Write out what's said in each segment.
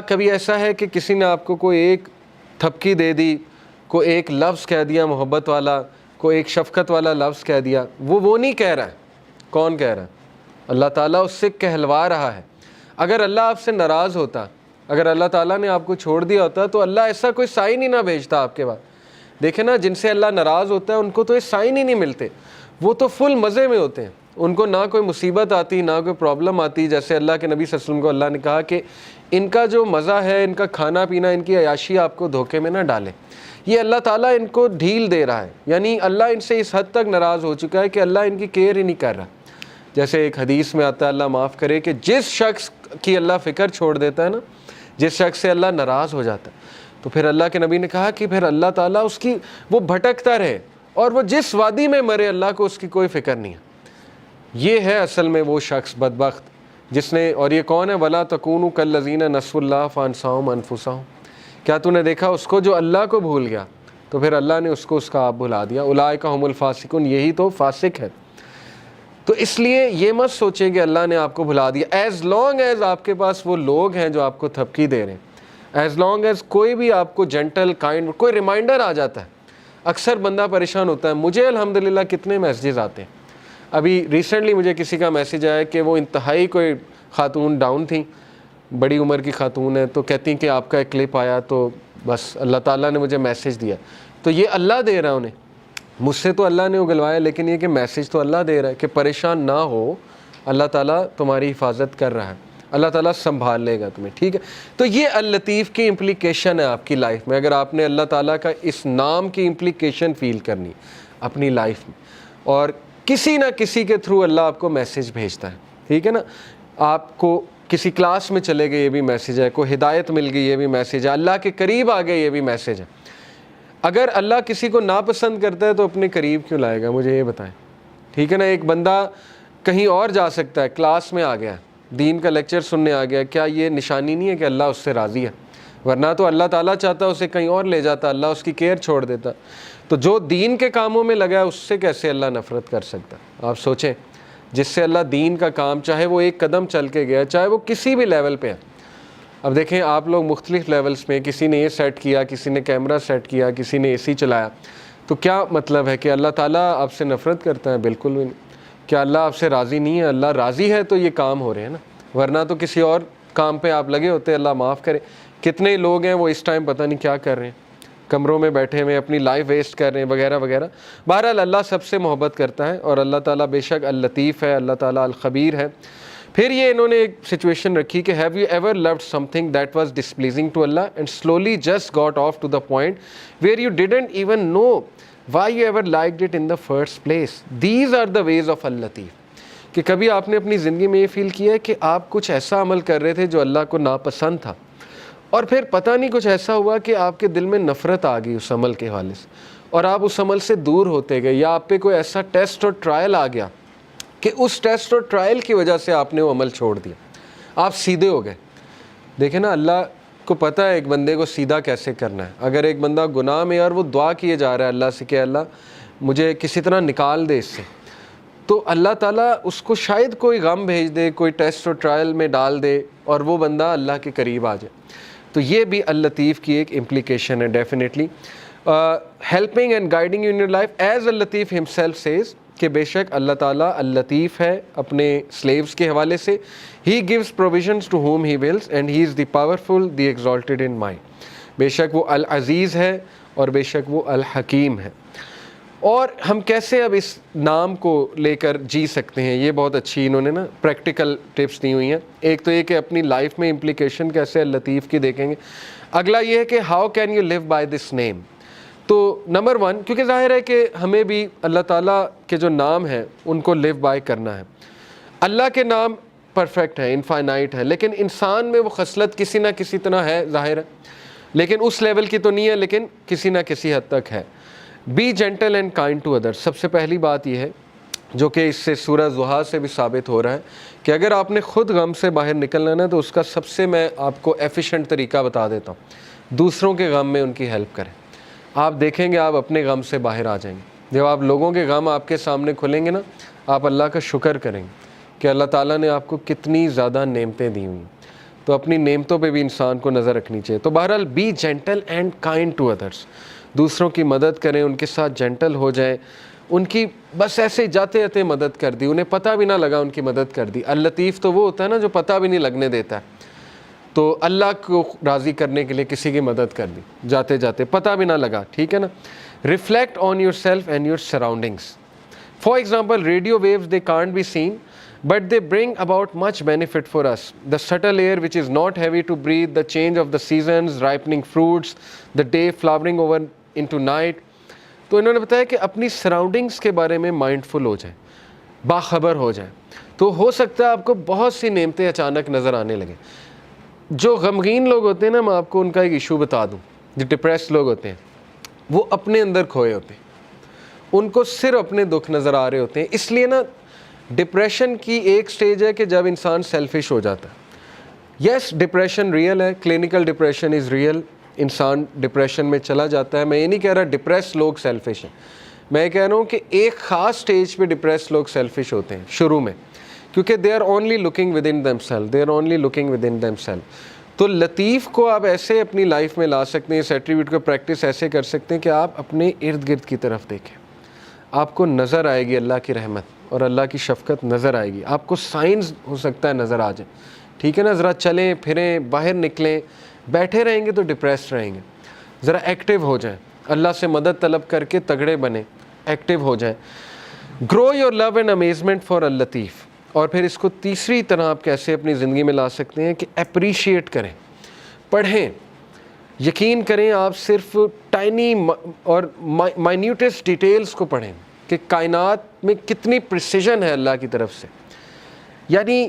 کبھی ایسا ہے کہ کسی نے آپ کو کوئی ایک تھپکی دے دی, کوئی ایک لفظ کہہ دیا محبت والا, کوئی ایک شفقت والا لفظ کہہ دیا, وہ نہیں کہہ رہا ہے. کون کہہ رہا ہے؟ اللہ تعالیٰ اس سے کہلوا رہا ہے. اگر اللہ آپ سے ناراض ہوتا, اگر اللہ تعالیٰ نے آپ کو چھوڑ دیا ہوتا تو اللہ ایسا کوئی سائن ہی نہ بھیجتا آپ کے بعد. دیکھیں نا, جن سے اللہ ناراض ہوتا ہے ان کو تو یہ سائن ہی نہیں ملتے, وہ تو فل مزے میں ہوتے ہیں, ان کو نہ کوئی مصیبت آتی نہ کوئی پرابلم آتی. جیسے اللہ کے نبی صلی اللہ علیہ وسلم کو اللہ نے کہا کہ ان کا جو مزہ ہے, ان کا کھانا پینا, ان کی عیاشی آپ کو دھوکے میں نہ ڈالے. یہ اللہ تعالیٰ ان کو ڈھیل دے رہا ہے, یعنی اللہ ان سے اس حد تک ناراض ہو چکا ہے کہ اللہ ان کی کیئر ہی نہیں کر رہا. جیسے ایک حدیث میں آتا ہے, اللہ معاف کرے, کہ جس شخص کی اللہ فکر چھوڑ دیتا ہے نا, جس شخص سے اللہ ناراض ہو جاتا ہے, تو پھر اللہ کے نبی نے کہا کہ پھر اللہ تعالیٰ اس کی وہ بھٹکتا رہے اور وہ جس وادی میں مرے اللہ کو اس کی کوئی فکر نہیں ہے. یہ ہے اصل میں وہ شخص بدبخت جس نے, اور یہ کون ہے؟ وَلَا تَكُونُوا كَالَّذِينَ نَسُوا اللَّهَ فَأَنسَاهُمْ أَنفُسَهُمْ. کیا تو نے دیکھا اس کو جو اللہ کو بھول گیا تو پھر اللہ نے اس کو اس کا آپ بھلا دیا. اولئک هم الفاسقون, یہی تو فاسق ہے. تو اس لیے یہ مت سوچیں کہ اللہ نے آپ کو بھلا دیا. ایز لانگ ایز آپ کے پاس وہ لوگ ہیں جو آپ کو تھپکی دے رہے ہیں, ایز لانگ ایز کوئی بھی آپ کو جنٹل کائنڈ کوئی ریمائنڈر آ جاتا ہے. اکثر بندہ پریشان ہوتا ہے. مجھے الحمدللہ کتنے میسیجز آتے ہیں. ابھی ریسنٹلی مجھے کسی کا میسیج آیا کہ وہ انتہائی کوئی خاتون ڈاؤن تھیں, بڑی عمر کی خاتون ہے, تو کہتی ہیں کہ آپ کا ایک کلپ آیا تو بس اللہ تعالیٰ نے مجھے میسیج دیا. تو یہ اللہ دے رہا ہے انہیں, مجھ سے تو اللہ نے اگلوایا, لیکن یہ کہ میسیج تو اللہ دے رہا ہے کہ پریشان نہ ہو, اللہ تعالیٰ تمہاری حفاظت کر رہا ہے, اللہ تعالیٰ سنبھال لے گا تمہیں, ٹھیک ہے. تو یہ اللطیف کی امپلیکیشن ہے آپ کی لائف میں. اگر آپ نے اللہ تعالیٰ کا اس نام کی امپلیکیشن فیل کرنی اپنی لائف میں, اور کسی نہ کسی کے تھرو اللہ آپ کو میسیج بھیجتا ہے, ٹھیک ہے نا. آپ کو کسی کلاس میں چلے گئے, یہ بھی میسیج ہے. کوئی ہدایت مل گئی, یہ بھی میسیج ہے. اللہ کے قریب آ گئے, یہ بھی میسیج ہے. اگر اللہ کسی کو ناپسند کرتا ہے تو اپنے قریب کیوں لائے گا؟ مجھے یہ بتائیں, ٹھیک ہے نا. ایک بندہ کہیں اور جا سکتا ہے, کلاس میں آ گیا, دین کا لیکچر سننے آ گیا, کیا یہ نشانی نہیں ہے کہ اللہ اس سے راضی ہے؟ ورنہ تو اللہ تعالیٰ چاہتا اسے کہیں اور لے جاتا, اللہ اس کی کیئر چھوڑ دیتا. تو جو دین کے کاموں میں لگا ہے اس سے کیسے اللہ نفرت کر سکتا؟ آپ سوچیں, جس سے اللہ دین کا کام, چاہے وہ ایک قدم چل کے گیا, چاہے وہ کسی بھی لیول پہ ہے. اب دیکھیں آپ لوگ مختلف لیولز میں, کسی نے یہ سیٹ کیا, کسی نے کیمرہ سیٹ کیا, کسی نے اے سی چلایا, تو کیا مطلب ہے کہ اللہ تعالیٰ آپ سے نفرت کرتا ہے؟ بالکل بھی نہیں. کیا اللہ آپ سے راضی نہیں ہے؟ اللہ راضی ہے تو یہ کام ہو رہے ہیں نا, ورنہ تو کسی اور کام پہ آپ لگے ہوتے. اللہ معاف کرے, کتنے لوگ ہیں وہ اس ٹائم پتہ نہیں کیا کر رہے ہیں, کمروں میں بیٹھے ہوئے اپنی لائف ویسٹ کر رہے ہیں وغیرہ وغیرہ. بہرحال اللہ سب سے محبت کرتا ہے, اور اللہ تعالیٰ بے شک اللطیف ہے, اللہ تعالیٰ الخبیر ہے. پھر یہ انہوں نے ایک سچویشن رکھی کہ have you ever loved something that was displeasing to اللہ and slowly just got off to the point where you didn't even know why you ever liked it in the first place. These are the ways of اللطیف. کہ کبھی آپ نے اپنی زندگی میں یہ فیل کیا ہے کہ آپ کچھ ایسا عمل کر رہے تھے جو اللہ کو ناپسند تھا, اور پھر پتہ نہیں کچھ ایسا ہوا کہ آپ کے دل میں نفرت آ گئی اس عمل کے حوالے سے, اور آپ اس عمل سے دور ہوتے گئے, یا آپ پہ کوئی ایسا ٹیسٹ اور ٹرائل آ گیا کہ اس ٹیسٹ اور ٹرائل کی وجہ سے آپ نے وہ عمل چھوڑ دیا, آپ سیدھے ہو گئے. دیکھیں نا, اللہ کو پتہ ہے ایک بندے کو سیدھا کیسے کرنا ہے. اگر ایک بندہ گناہ میں اور وہ دعا کیے جا رہا ہے اللہ سے کہ اللہ مجھے کسی طرح نکال دے اس سے, تو اللہ تعالیٰ اس کو شاید کوئی غم بھیج دے, کوئی ٹیسٹ اور ٹرائل میں ڈال دے, اور وہ بندہ اللہ کے قریب آ جائے. تو یہ بھی اللطیف کی ایک امپلیکیشن ہے definitely. Helping and guiding in your life as Al-Latif himself says, کہ بے شک اللہ تعالیٰ اللطیف ہے اپنے سلیوز کے حوالے سے. He gives provisions to whom he wills and he is the powerful the exalted in mind. بے شک وہ العزیز ہے اور بے شک وہ الحکیم ہے. اور ہم کیسے اب اس نام کو لے کر جی سکتے ہیں, یہ بہت اچھی انہوں نے نا پریکٹیکل ٹپس دی ہوئی ہیں. ایک تو یہ کہ اپنی لائف میں امپلیکیشن کیسے اللطیف کی دیکھیں گے. اگلا یہ ہے کہ how can you live by this name. تو نمبر 1, کیونکہ ظاہر ہے کہ ہمیں بھی اللہ تعالیٰ کے جو نام ہیں ان کو لیو بائی کرنا ہے. اللہ کے نام پرفیکٹ ہے, انفائنائٹ ہے, لیکن انسان میں وہ خصلت کسی نہ کسی طرح ہے, ظاہر ہے, لیکن اس لیول کی تو نہیں ہے, لیکن کسی نہ کسی حد تک ہے. Be gentle and kind to other. سب سے پہلی بات یہ ہے جو کہ اس سے سورہ ضحیٰ سے بھی ثابت ہو رہا ہے کہ اگر آپ نے خود غم سے باہر نکلنا ہے تو اس کا سب سے میں آپ کو ایفیشینٹ طریقہ بتا دیتا ہوں, دوسروں کے غم میں ان کی ہیلپ کریں. آپ دیکھیں گے آپ اپنے غم سے باہر آ جائیں گے. جب آپ لوگوں کے غم آپ کے سامنے کھلیں گے نا, آپ اللہ کا شکر کریں گے کہ اللہ تعالیٰ نے آپ کو کتنی زیادہ نعمتیں دی ہوئی ہیں. تو اپنی نعمتوں پہ بھی انسان کو نظر رکھنی چاہیے. تو بہرحال be gentle and kind to others, دوسروں کی مدد کریں, ان کے ساتھ جینٹل ہو جائیں, ان کی بس ایسے جاتے جاتے مدد کر دی, انہیں پتہ بھی نہ لگا ان کی مدد کر دی. اللطیف تو وہ ہوتا ہے نا جو پتہ بھی نہیں لگنے دیتا ہے. تو اللہ کو راضی کرنے کے لیے کسی کی مدد کر دی جاتے جاتے, پتہ بھی نہ لگا, ٹھیک ہے نا. Reflect on yourself and your surroundings. For example radio waves they can't be seen but they bring about much benefit for us. The subtle air which is not heavy to breathe, the change of the seasons, ripening fruits, the day flowering over into night. تو انہوں نے بتایا کہ اپنی surroundings کے بارے میں mindful ہو جائیں, باخبر ہو جائیں, تو ہو سکتا ہے آپ کو بہت سی نعمتیں اچانک نظر آنے لگیں. جو غمگین لوگ ہوتے ہیں نا, میں آپ کو ان کا ایک ایشو بتا دوں. جو ڈپریس لوگ ہوتے ہیں وہ اپنے اندر کھوئے ہوتے ہیں, ان کو صرف اپنے دکھ نظر آ رہے ہوتے ہیں. اس لیے نا ڈپریشن کی ایک سٹیج ہے کہ جب انسان سیلفش ہو جاتا ہے. یس ڈپریشن ریئل ہے, کلینکل ڈپریشن از ریئل, انسان ڈپریشن میں چلا جاتا ہے. میں یہ نہیں کہہ رہا ڈپریس لوگ سیلفش ہیں, میں کہہ رہا ہوں کہ ایک خاص سٹیج پہ ڈپریس لوگ سیلفش ہوتے ہیں شروع میں, کیونکہ they are only looking within themselves, they are only looking within themselves. تو لطیف کو آپ ایسے اپنی لائف میں لا سکتے ہیں, اس ایٹریبیوٹ کو پریکٹس ایسے کر سکتے ہیں کہ آپ اپنے ارد گرد کی طرف دیکھیں, آپ کو نظر آئے گی اللہ کی رحمت اور اللہ کی شفقت نظر آئے گی. آپ کو سائنز ہو سکتا ہے نظر آ جائے, ٹھیک ہے نا. ذرا چلیں پھریں, باہر نکلیں. بیٹھے رہیں گے تو ڈپریسڈ رہیں گے. ذرا ایکٹیو ہو جائیں, اللہ سے مدد طلب کر کے تگڑے بنیں, ایکٹیو ہو جائیں. Grow your love and amazement for اللطیف. اور پھر اس کو تیسری طرح آپ کیسے اپنی زندگی میں لا سکتے ہیں کہ اپریشیٹ کریں, پڑھیں. یقین کریں آپ صرف ٹائنی اور مائنیوٹسٹ ڈیٹیلز کو پڑھیں کہ کائنات میں کتنی پریسیجن ہے اللہ کی طرف سے. یعنی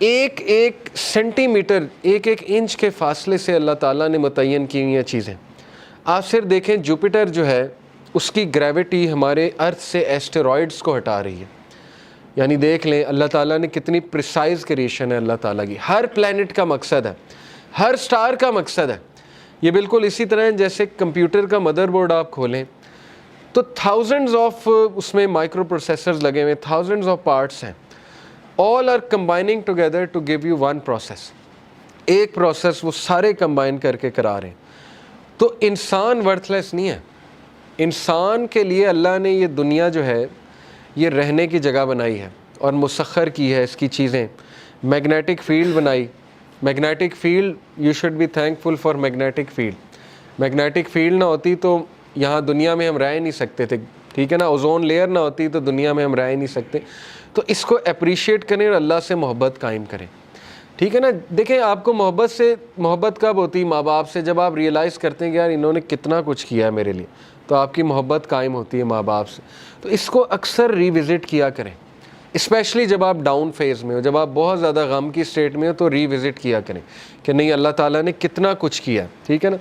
ایک ایک سینٹی میٹر, ایک ایک انچ کے فاصلے سے اللہ تعالیٰ نے متعین کی ہوئی ہیں چیزیں. آپ صرف دیکھیں جوپیٹر جو ہے اس کی گریوٹی ہمارے ارتھ سے ایسٹیرائڈز کو ہٹا رہی ہے. یعنی دیکھ لیں اللہ تعالیٰ نے کتنی پریسائز کریشن ہے اللہ تعالیٰ کی. ہر پلینٹ کا مقصد ہے, ہر سٹار کا مقصد ہے. یہ بالکل اسی طرح ہے جیسے کمپیوٹر کا مدر بورڈ آپ کھولیں تو تھاؤزنڈز آف اس میں مائکرو پروسیسرز لگے ہوئے, تھاؤزنڈز آف پارٹس ہیں. All are combining together to give you one process. ایک پروسیس وہ سارے کمبائن کر کے کرا رہے ہیں. تو انسان ورتھ لیس نہیں ہے. انسان کے لیے اللہ نے یہ دنیا جو ہے یہ رہنے کی جگہ بنائی ہے اور مسخر کی ہے اس کی چیزیں. میگنیٹک فیلڈ بنائی. Magnetic field, you should be thankful for magnetic field. Magnetic field نہ ہوتی تو یہاں دنیا میں ہم رہ ہی نہیں سکتے تھے, ٹھیک ہے نا. اوزون لیئر نہ ہوتی تو دنیا میں ہم رہ ہی نہیں سکتے. تو اس کو اپریشیٹ کریں اور اللہ سے محبت قائم کریں, ٹھیک ہے نا. دیکھیں آپ کو محبت کب ہوتی؟ ماں باپ سے. جب آپ ریئلائز کرتے ہیں کہ یار انہوں نے کتنا کچھ کیا ہے میرے لیے, تو آپ کی محبت قائم ہوتی ہے ماں باپ سے. تو اس کو اکثر ریوزٹ کیا کریں, اسپیشلی جب آپ ڈاؤن فیز میں ہو, جب آپ بہت زیادہ غم کی اسٹیٹ میں ہو, تو ریوزٹ کیا کریں کہ نہیں اللہ تعالیٰ نے کتنا کچھ کیا, ٹھیک ہے نا.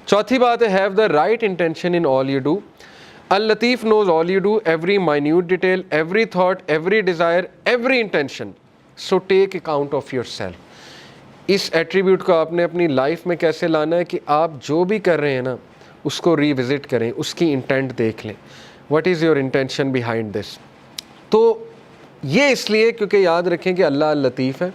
چوتھی بات ہے have the right intention in all you do. Al-Latif knows all you do, every minute detail, every thought, every desire, every intention. So take account of yourself. اس ایٹریبیوٹ کو آپ نے اپنی لائف میں کیسے لانا ہے کہ آپ جو بھی کر رہے ہیں نا اس کو ریوزٹ کریں, اس کی انٹینٹ دیکھ لیں. What is your intention behind this. تو یہ اس لیے کیونکہ یاد رکھیں کہ اللہ لطیف ہے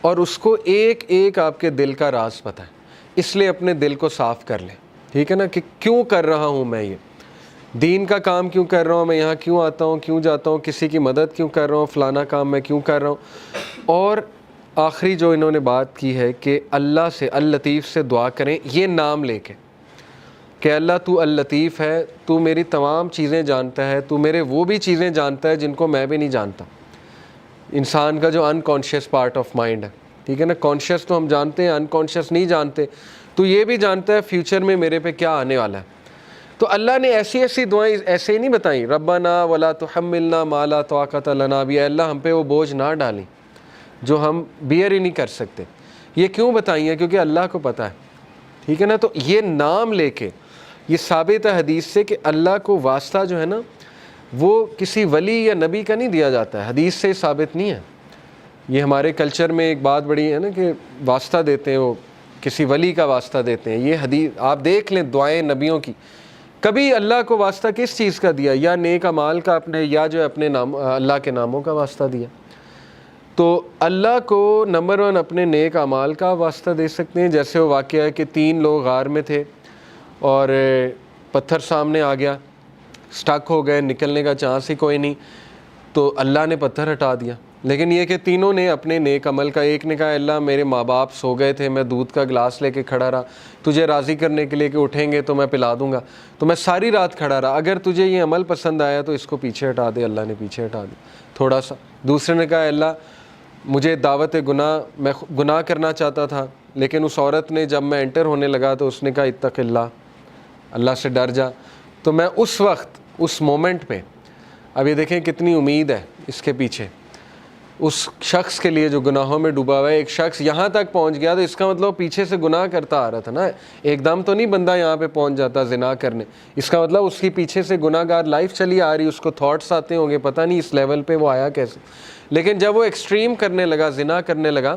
اور اس کو ایک ایک آپ کے دل کا راز پتہ ہے. اس لیے اپنے دل کو صاف کر لیں, ٹھیک ہے نا, کہ کیوں کر رہا ہوں میں یہ دین کا کام, کیوں کر رہا ہوں میں یہاں, کیوں آتا ہوں, کیوں جاتا ہوں, کسی کی مدد کیوں کر رہا ہوں, فلانا کام میں کیوں کر رہا ہوں. اور آخری جو انہوں نے بات کی ہے کہ اللہ سے, اللطیف سے دعا کریں یہ نام لے کے کہ اللہ تو اللطیف ہے, تو میری تمام چیزیں جانتا ہے, تو میرے وہ بھی چیزیں جانتا ہے جن کو میں بھی نہیں جانتا. انسان کا جو انکانشیس پارٹ آف مائنڈ ہے, ٹھیک ہے نا. کانشیس تو ہم جانتے ہیں, انکانشیس نہیں جانتے. تو یہ بھی جانتا ہے فیوچر میں میرے پہ کیا آنے والا ہے. تو اللہ نے ایسی ایسی دعائیں ایسے ہی نہیں بتائیں, ربنا ولا تحملنا ما لا طاقت لنا بہ, اللہ ہم پہ وہ بوجھ نہ ڈالیں جو ہم بیئر ہی نہیں کر سکتے. یہ کیوں بتائیں ہیں؟ کیونکہ اللہ کو پتہ ہے, ٹھیک ہے نا. تو یہ نام لے کے یہ ثابت ہے حدیث سے کہ اللہ کو واسطہ جو ہے نا وہ کسی ولی یا نبی کا نہیں دیا جاتا ہے, حدیث سے ثابت نہیں ہے. یہ ہمارے کلچر میں ایک بات بڑی ہے نا کہ واسطہ دیتے ہیں, وہ کسی ولی کا واسطہ دیتے ہیں. یہ حدیث آپ دیکھ لیں دعائیں نبیوں کی, کبھی اللہ کو واسطہ کس چیز کا دیا؟ یا نیک اعمال کا اپنے, یا جو اپنے نام اللہ کے ناموں کا واسطہ دیا. تو تو اللہ کو نمبر 1 اپنے نیک اعمال کا واسطہ دے سکتے ہیں. جیسے وہ واقعہ ہے کہ 3 لوگ غار میں تھے اور پتھر سامنے آ گیا, سٹک ہو گئے, نکلنے کا چانس ہی کوئی نہیں, تو اللہ نے پتھر ہٹا دیا. لیکن یہ کہ تینوں نے اپنے نیک عمل کا, ایک نے کہا اللہ میرے ماں باپ سو گئے تھے, میں دودھ کا گلاس لے کے کھڑا رہا, تجھے راضی کرنے کے لیے کہ اٹھیں گے تو میں پلا دوں گا, تو میں ساری رات کھڑا رہا, اگر تجھے یہ عمل پسند آیا تو اس کو پیچھے ہٹا دے. اللہ نے پیچھے ہٹا دیا تھوڑا سا. دوسرے نے کہا اللہ مجھے دعوت گناہ, میں گناہ کرنا چاہتا تھا, لیکن اس عورت نے جب میں انٹر ہونے لگا تو اس نے کہا اتق اللہ, اللہ سے ڈر جا, تو میں اس وقت اس مومنٹ پہ, اب یہ دیکھیں کتنی امید ہے اس کے پیچھے, اس شخص کے لیے جو گناہوں میں ڈوبا ہوا ہے. ایک شخص یہاں تک پہنچ گیا تو اس کا مطلب پیچھے سے گناہ کرتا آ رہا تھا نا, ایک دم تو نہیں بندہ یہاں پہ پہنچ جاتا زنا کرنے, اس کا مطلب اس کی پیچھے سے گناہ گار لائف چلی آ رہی, اس کو تھاٹس آتے ہوں گے, پتہ نہیں اس لیول پہ وہ آیا کیسے. لیکن جب وہ ایکسٹریم کرنے لگا, زنا کرنے لگا,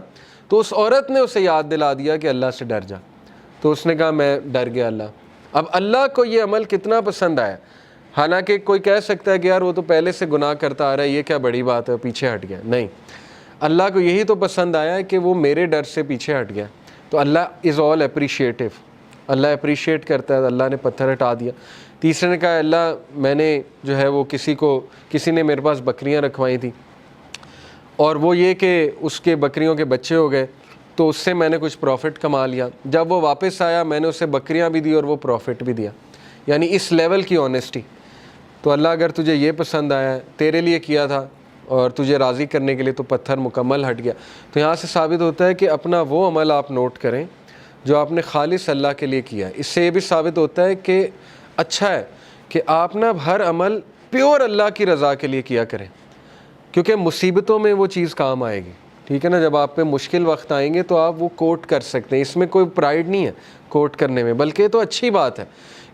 تو اس عورت نے اسے یاد دلا دیا کہ اللہ سے ڈر جا, تو اس نے کہا میں ڈر گیا اللہ. اب اللہ کو یہ عمل کتنا پسند آیا, حالانکہ کوئی کہہ سکتا ہے کہ یار وہ تو پہلے سے گناہ کرتا آ رہا ہے, یہ کیا بڑی بات ہے, پیچھے ہٹ گیا. نہیں, اللہ کو یہی تو پسند آیا ہے کہ وہ میرے ڈر سے پیچھے ہٹ گیا. تو اللہ از آل اپریشیٹو, اللہ اپریشیٹ کرتا ہے. اللہ نے پتھر ہٹا دیا. تیسرے نے کہا اللہ میں نے جو ہے وہ کسی نے میرے پاس بکریاں رکھوائی تھیں, اور وہ یہ کہ اس کے بکریوں کے بچے ہو گئے, تو اس سے میں نے کچھ پروفٹ کما لیا. جب وہ واپس آیا میں نے اسے بکریاں بھی دی اور وہ پروفٹ بھی دیا. یعنی اس لیول کی آنیسٹی. تو اللہ اگر تجھے یہ پسند آیا ہے, تیرے لیے کیا تھا اور تجھے راضی کرنے کے لیے, تو پتھر مکمل ہٹ گیا. تو یہاں سے ثابت ہوتا ہے کہ اپنا وہ عمل آپ نوٹ کریں جو آپ نے خالص اللہ کے لیے کیا ہے. اس سے یہ بھی ثابت ہوتا ہے کہ اچھا ہے کہ آپ نا ہر عمل پیور اللہ کی رضا کے لیے کیا کریں, کیونکہ مصیبتوں میں وہ چیز کام آئے گی. ٹھیک ہے نا, جب آپ پہ مشکل وقت آئیں گے تو آپ وہ کوٹ کر سکتے ہیں. اس میں کوئی پرائیڈ نہیں ہے کوٹ کرنے میں, بلکہ یہ تو اچھی بات ہے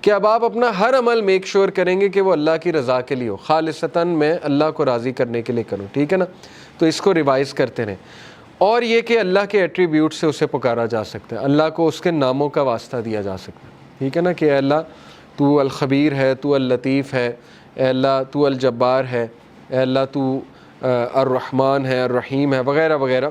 کہ اب آپ اپنا ہر عمل میک شور کریں گے کہ وہ اللہ کی رضا کے لیے ہو, خالصتاً میں اللہ کو راضی کرنے کے لیے کروں. ٹھیک ہے نا, تو اس کو ریوائز کرتے رہیں. اور یہ کہ اللہ کے ایٹریبیوٹ سے اسے پکارا جا سکتا ہے, اللہ کو اس کے ناموں کا واسطہ دیا جا سکتا ہے. ٹھیک ہے نا, کہ اے اللہ تو الخبیر ہے, تو اللطیف ہے, اے اللہ تو الجبار ہے, اے اللہ تو الرحمن ہے, الرحیم ہے, وغیرہ وغیرہ.